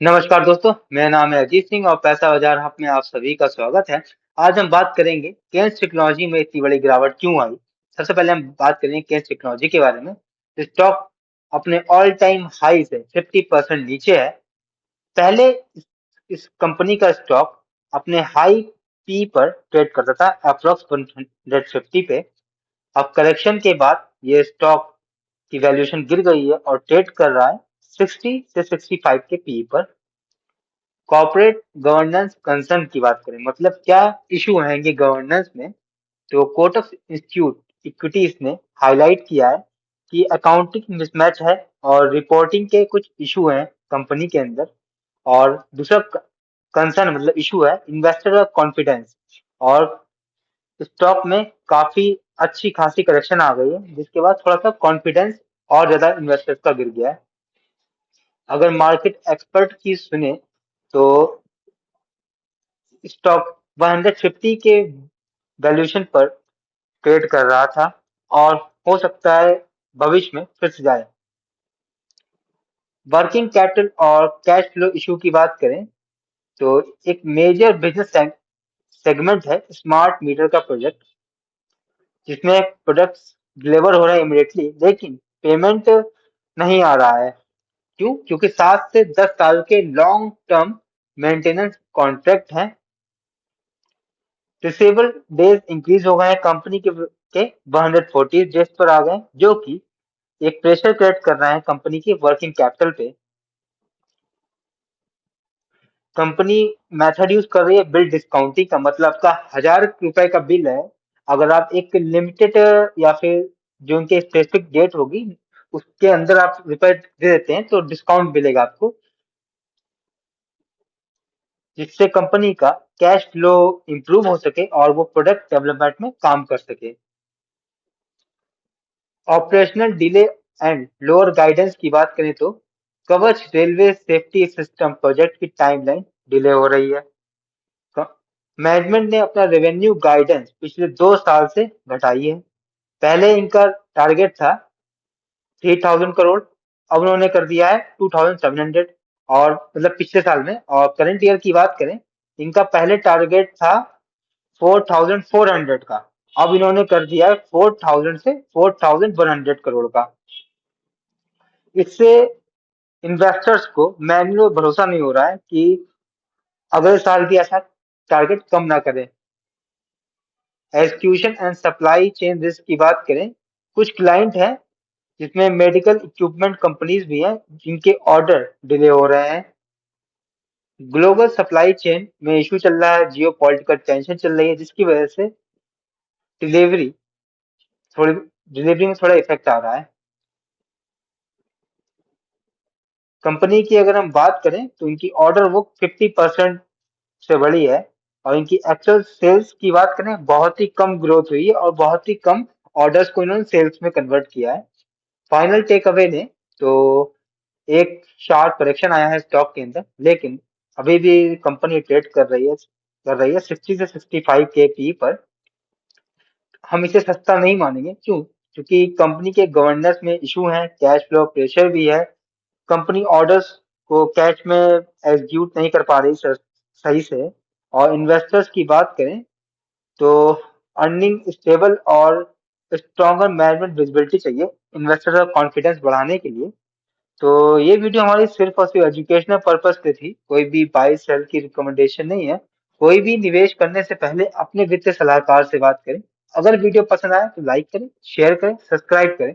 नमस्कार दोस्तों, मेरा नाम है अजीत सिंह और पैसा बाजार हब में आप सभी का स्वागत है। आज हम बात करेंगे केन्स टेक्नोलॉजी में इतनी बड़ी गिरावट क्यों आई। सबसे पहले हम बात करेंगे केन्स टेक्नोलॉजी के बारे में। स्टॉक अपने ऑल टाइम हाई से 50% नीचे है। पहले इस कंपनी का स्टॉक अपने हाई पी पर ट्रेड करता था अप्रोक्स 150 पे। अब करेक्शन के बाद ये स्टॉक की वैल्यूएशन गिर गई है और ट्रेड कर रहा है 60 से 65 के पी पर। कॉर्पोरेट गवर्नेंस कंसर्न की बात करें, मतलब क्या इशू हैंगे गवर्नेंस में, तो कोटक इंस्टीट्यूट इक्विटीज ने हाईलाइट किया है कि अकाउंटिंग मिसमैच है और रिपोर्टिंग के कुछ इशू हैं कंपनी के अंदर। और दूसरा कंसर्न मतलब इशू है इन्वेस्टर कॉन्फिडेंस। और स्टॉक में काफी अच्छी खासी करेक्शन आ गई है, जिसके बाद थोड़ा सा कॉन्फिडेंस और ज्यादा इन्वेस्टर्स का गिर गया है। अगर मार्केट एक्सपर्ट की सुने तो स्टॉक 150 के वैल्यूएशन पर ट्रेड कर रहा था और हो सकता है भविष्य में फिर से जाए। वर्किंग कैपिटल और कैश फ्लो इशू की बात करें तो एक मेजर बिजनेस सेगमेंट है स्मार्ट मीटर का प्रोजेक्ट, जिसमें प्रोडक्ट्स डिलीवर हो रहे हैं इमिडिएटली, लेकिन पेमेंट नहीं आ रहा है। क्यों? क्योंकि 7 से 10 साल के लॉन्ग टर्म मेंटेनेंस कॉन्ट्रैक्ट हैं। रिसीवेबल डेज इंक्रीज हो गए हैं कंपनी के 140 डेज पर आ गए, जो कि एक प्रेशर क्रिएट कर रहा है कंपनी की वर्किंग कैपिटल पे। कंपनी मेथड यूज कर रही है बिल डिस्काउंटिंग का, मतलब आपका 1000 रुपए का बिल है, अगर आप एक लिमिटेड या फिर जो उनके स्पेसिफिक डेट होगी उसके अंदर आप रुपए दे देते हैं तो डिस्काउंट मिलेगा आपको, जिससे कंपनी का कैश फ्लो इंप्रूव हो सके और वो प्रोडक्ट डेवलपमेंट में काम कर सके। Operational delay and lower guidance की बात करें तो कवच रेलवे सेफ्टी सिस्टम प्रोजेक्ट की टाइमलाइन डिले हो रही है। मैनेजमेंट ने अपना रेवेन्यू गाइडेंस पिछले 2 साल से घटाई है। पहले इनका टारगेट था 3000 करोड़, अब उन्होंने कर दिया है 2700। और मतलब पिछले साल में, और करंट ईयर की बात करें, इनका पहले टारगेट था 4400 का, अब इन्होंने कर दिया है 4000 से 4100 करोड़ का। इससे इन्वेस्टर्स को मैन्युअल भरोसा नहीं हो रहा है कि अगले साल भी ऐसा टारगेट कम ना करें। Execution and supply chain risk की बात करें, कुछ क्लाइंट हैं जिसमें मेडिकल इक्विपमेंट कंपनीज भी हैं जिनके ऑर्डर डिले हो रहे हैं। ग्लोबल सप्लाई चेन में इशू चल रहा है, जियो पॉलिटिकल टेंशन चल रही है, जिसकी वजह से डिलीवरी थोड़ी डिलीवरी में थोड़ा इफेक्ट आ रहा है। कंपनी की अगर हम बात करें तो इनकी ऑर्डर बुक 50% से बढ़ी है, और इनकी एक्चुअल सेल्स की बात करें बहुत ही कम ग्रोथ हुई है और बहुत ही कम ऑर्डर्स को इन्होंने सेल्स में कन्वर्ट किया है। फाइनल टेक अवे ने तो एक शार्प करेक्शन आया है स्टॉक के अंदर, लेकिन अभी भी कंपनी ट्रेड कर रही है 60 से 65 के पी पर। हम इसे सस्ता नहीं मानेंगे। क्यों? क्योंकि कंपनी के गवर्नेंस में इशू है, कैश फ्लो प्रेशर भी है, कंपनी ऑर्डर्स को कैश में एग्जीक्यूट नहीं कर पा रही सही से। और इन्वेस्टर्स की बात करें तो अर्निंग स्टेबल और स्ट्रॉन्गर मैनेजमेंट विजिबिलिटी चाहिए इन्वेस्टर का कॉन्फिडेंस बढ़ाने के लिए। तो ये वीडियो हमारी सिर्फ और सिर्फ एजुकेशनल पर्पस पे थी, कोई भी बाय सेल की रिकमेंडेशन नहीं है। कोई भी निवेश करने से पहले अपने वित्तीय सलाहकार से बात करें। अगर वीडियो पसंद आए तो लाइक करें, शेयर करें, सब्सक्राइब करें।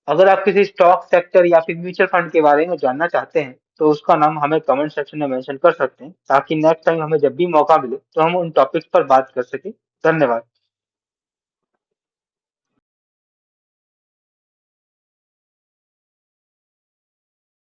अगर आप किसी स्टॉक सेक्टर या फिर म्यूचुअल फंड के बारे में जानना चाहते हैं तो उसका नाम हमें कमेंट सेक्शन में मेंशन कर सकते हैं, ताकि नेक्स्ट टाइम हमें जब भी मौका मिले तो हम उन टॉपिक्स पर बात कर सकें। धन्यवाद।